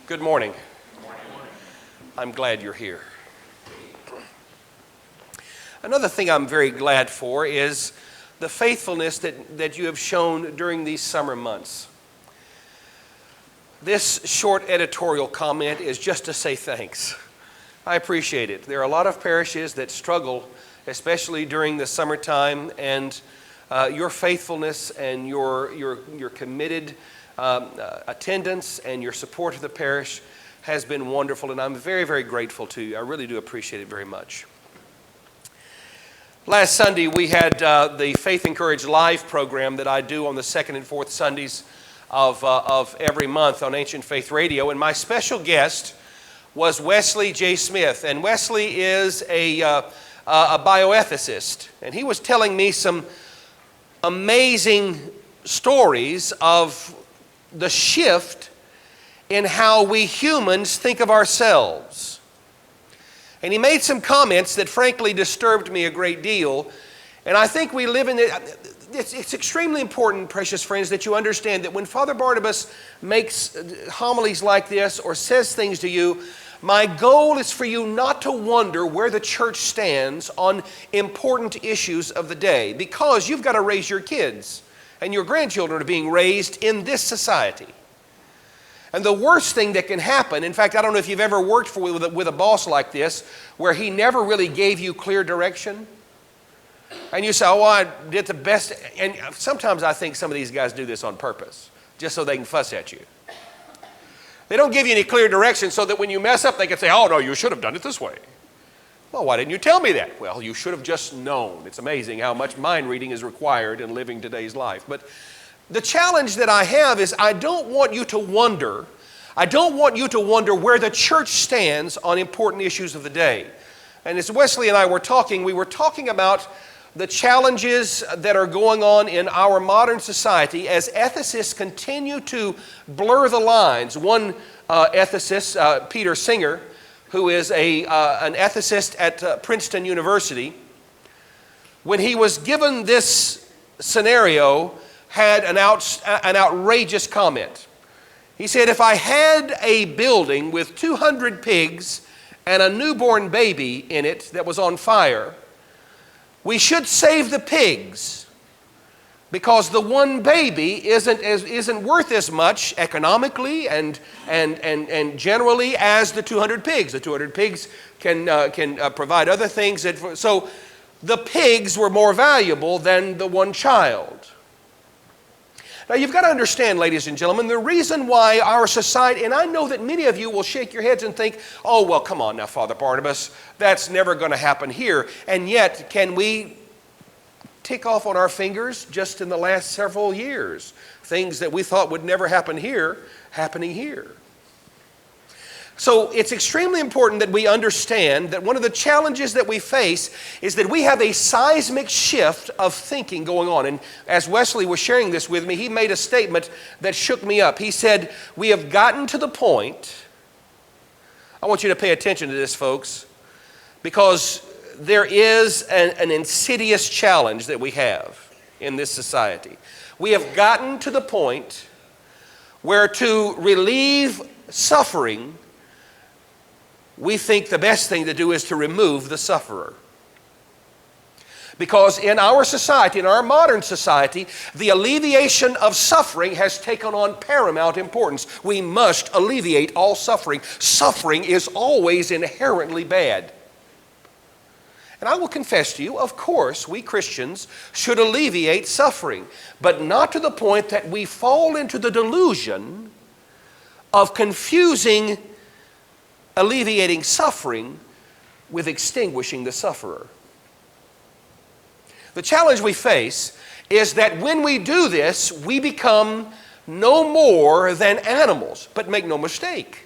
Good morning. I'm glad you're here. Another thing I'm very glad for is the faithfulness that you have shown during these summer months. This short editorial comment is just to say thanks. I appreciate it. There are a lot of parishes that struggle, especially during the summertime, and your faithfulness and your committed attendance and your support of the parish has been wonderful, and I'm very, very grateful to you. I really do appreciate it very much. Last Sunday, we had the Faith and Courage Live program that I do on the second and fourth Sundays of every month on Ancient Faith Radio, and my special guest was Wesley J. Smith, and Wesley is a bioethicist, and he was telling me some amazing stories of the shift in how we humans think of ourselves. And he made some comments that frankly disturbed me a great deal. And I think we live in it's extremely important, precious friends, that you understand that when Father Barnabas makes homilies like this or says things to you, my goal is for you not to wonder where the church stands on important issues of the day, because you've got to raise your kids, and your grandchildren are being raised in this society. And the worst thing that can happen, in fact, I don't know if you've ever worked with a boss like this, where he never really gave you clear direction. And you say, oh, I did the best. And sometimes I think some of these guys do this on purpose, just so they can fuss at you. They don't give you any clear direction so that when you mess up, they can say, oh, no, you should have done it this way. Well, why didn't you tell me that? Well, you should have just known. It's amazing how much mind reading is required in living today's life. But the challenge that I have is I don't want you to wonder where the church stands on important issues of the day. And as Wesley and I were talking, we were talking about the challenges that are going on in our modern society as ethicists continue to blur the lines. One ethicist, Peter Singer, who is an ethicist at Princeton University, when he was given this scenario, had an outrageous comment. He said, if I had a building with 200 pigs and a newborn baby in it that was on fire, we should save the pigs because the one baby isn't worth as much economically and generally as the 200 pigs. The 200 pigs can provide other things. So the pigs were more valuable than the one child. Now, you've got to understand, ladies and gentlemen, the reason why our society, and I know that many of you will shake your heads and think, oh, well, come on now, Father Barnabas, that's never going to happen here. And yet, can we tick off on our fingers just in the last several years things that we thought would never happen here, happening here? So it's extremely important that we understand that one of the challenges that we face is that we have a seismic shift of thinking going on. And as Wesley was sharing this with me, he made a statement that shook me up. He said, we have gotten to the point, I want you to pay attention to this, folks, because there is an insidious challenge that we have in this society. We have gotten to the point where to relieve suffering, we think the best thing to do is to remove the sufferer. Because in our society, in our modern society, the alleviation of suffering has taken on paramount importance. We must alleviate all suffering. Suffering is always inherently bad. And I will confess to you, of course, we Christians should alleviate suffering, but not to the point that we fall into the delusion of confusing alleviating suffering with extinguishing the sufferer. The challenge we face is that when we do this, we become no more than animals. But make no mistake,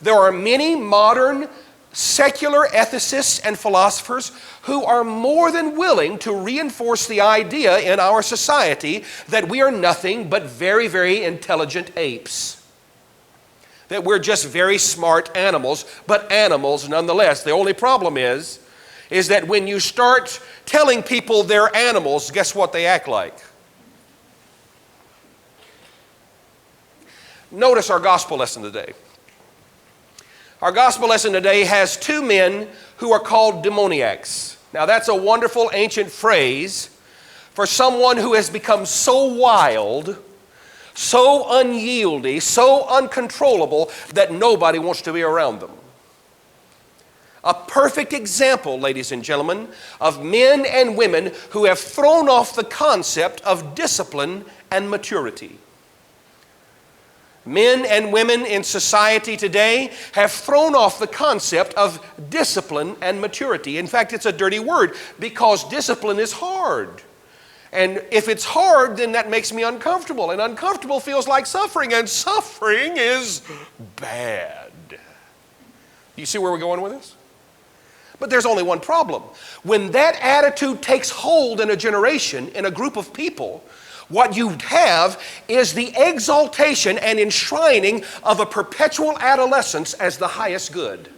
there are many modern secular ethicists and philosophers who are more than willing to reinforce the idea in our society that we are nothing but very, very intelligent apes. That we're just very smart animals, but animals nonetheless. The only problem is that when you start telling people they're animals, guess what they act like? Notice our gospel lesson today. Our gospel lesson today has two men who are called demoniacs. Now that's a wonderful ancient phrase for someone who has become so wild, so unyieldy, so uncontrollable that nobody wants to be around them. A perfect example, ladies and gentlemen, of men and women who have thrown off the concept of discipline and maturity. Men and women in society today have thrown off the concept of discipline and maturity. In fact, it's a dirty word because discipline is hard. And if it's hard, then that makes me uncomfortable. And uncomfortable feels like suffering, and suffering is bad. You see where we're going with this? But there's only one problem. When that attitude takes hold in a generation, in a group of people, what you have is the exaltation and enshrining of a perpetual adolescence as the highest good.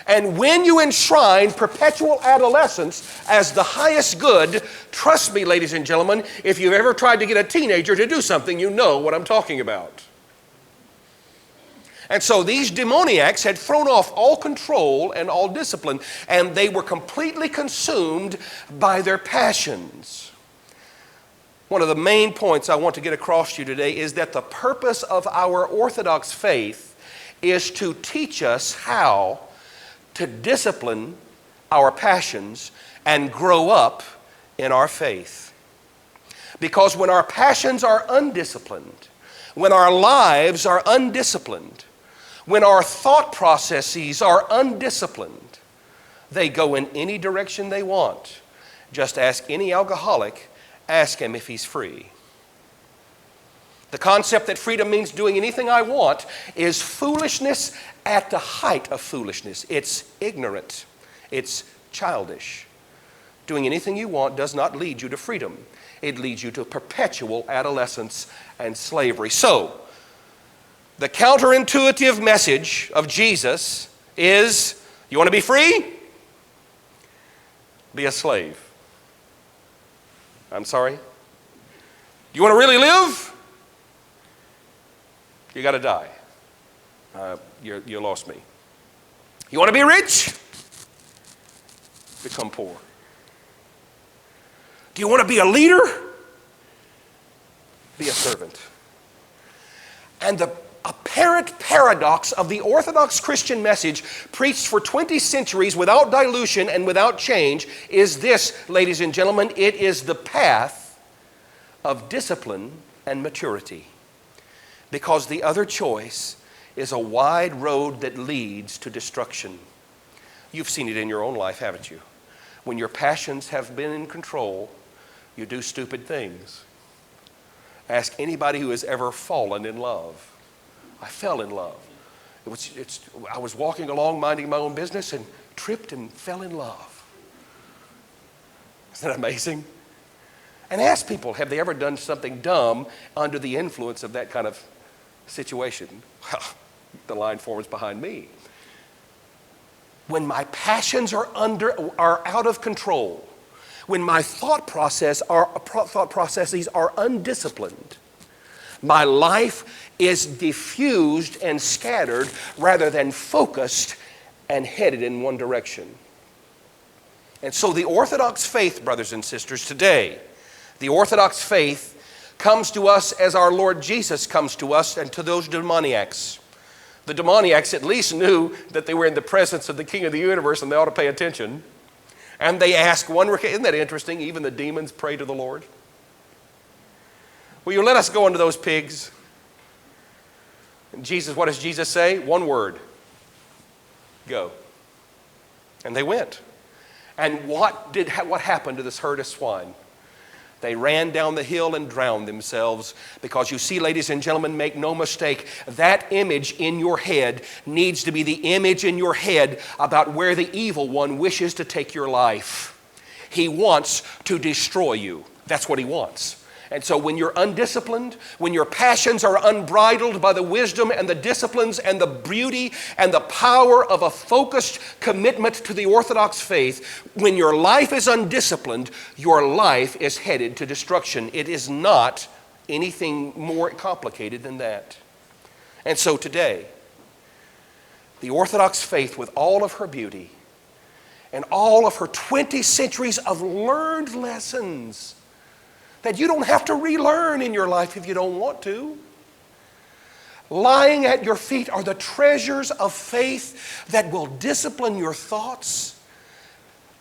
And when you enshrine perpetual adolescence as the highest good, trust me, ladies and gentlemen, if you've ever tried to get a teenager to do something, you know what I'm talking about. And so these demoniacs had thrown off all control and all discipline, and they were completely consumed by their passions. One of the main points I want to get across to you today is that the purpose of our Orthodox faith is to teach us how to discipline our passions and grow up in our faith. Because when our passions are undisciplined, when our lives are undisciplined, when our thought processes are undisciplined, they go in any direction they want. Just ask any alcoholic, ask him if he's free. The concept that freedom means doing anything I want is foolishness at the height of foolishness. It's ignorant. It's childish. Doing anything you want does not lead you to freedom. It leads you to perpetual adolescence and slavery. So, the counterintuitive message of Jesus is, you want to be free? Be a slave. I'm sorry? You want to really live? You got to die. You lost me. You want to be rich? Become poor. Do you want to be a leader? Be a servant. And the apparent paradox of the Orthodox Christian message preached for 20 centuries without dilution and without change is this, ladies and gentlemen, it is the path of discipline and maturity. Because the other choice is a wide road that leads to destruction. You've seen it in your own life, haven't you? When your passions have been in control, you do stupid things. Ask anybody who has ever fallen in love. I fell in love. I was walking along minding my own business and tripped and fell in love. Isn't that amazing? And ask people, have they ever done something dumb under the influence of that kind of situation? Well, the line forms behind me. When my passions are out of control, when my thought processes are undisciplined, my life is diffused and scattered rather than focused and headed in one direction. And so the Orthodox faith, brothers and sisters, today, the Orthodox faith comes to us as our Lord Jesus comes to us and to those demoniacs. The demoniacs at least knew that they were in the presence of the King of the universe and they ought to pay attention. And they ask one, isn't that interesting? Even the demons pray to the Lord. Will you let us go into those pigs? And Jesus, what does Jesus say? One word. Go. And they went. And what happened to this herd of swine? They ran down the hill and drowned themselves because you see, ladies and gentlemen, make no mistake, that image in your head needs to be the image in your head about where the evil one wishes to take your life. He wants to destroy you. That's what he wants. And so when you're undisciplined, when your passions are unbridled by the wisdom and the disciplines and the beauty and the power of a focused commitment to the Orthodox faith, when your life is undisciplined, your life is headed to destruction. It is not anything more complicated than that. And so today, The Orthodox faith, with all of her beauty and all of her 20 centuries of learned lessons that you don't have to relearn in your life if you don't want to. Lying at your feet are the treasures of faith that will discipline your thoughts,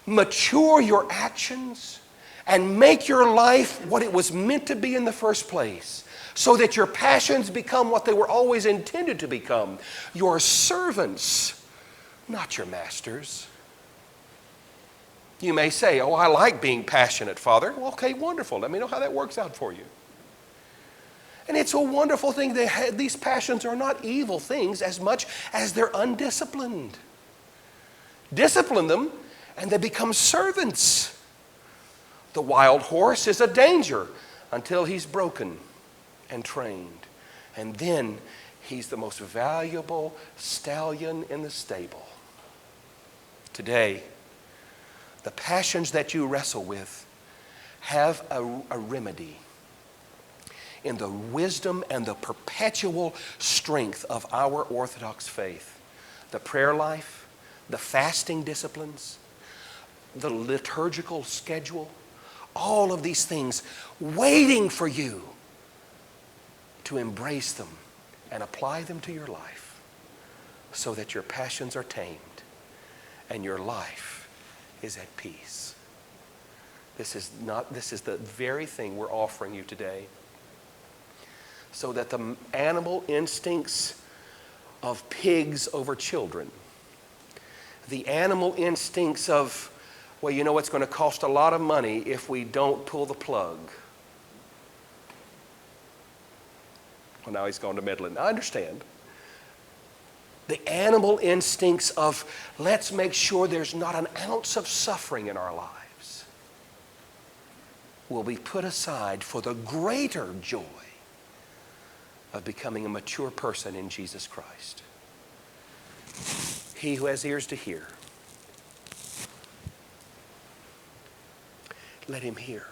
mature your actions, and make your life what it was meant to be in the first place, so that your passions become what they were always intended to become, your servants, not your masters. You may say, oh, I like being passionate, Father. Well, okay, wonderful. Let me know how that works out for you. And it's a wonderful thing that these passions are not evil things as much as they're undisciplined. Discipline them and they become servants. The wild horse is a danger until he's broken and trained. And then he's the most valuable stallion in the stable. Today, the passions that you wrestle with have a remedy in the wisdom and the perpetual strength of our Orthodox faith. The prayer life, the fasting disciplines, the liturgical schedule, all of these things waiting for you to embrace them and apply them to your life so that your passions are tamed and your life is at peace. This is the very thing we're offering you today, so that the animal instincts of pigs over children, the animal instincts of, well, you know, it's going to cost a lot of money if we don't pull the plug. Well, now he's gone to meddling. I understand. The animal instincts of, let's make sure there's not an ounce of suffering in our lives, will be put aside for the greater joy of becoming a mature person in Jesus Christ. He who has ears to hear, let him hear.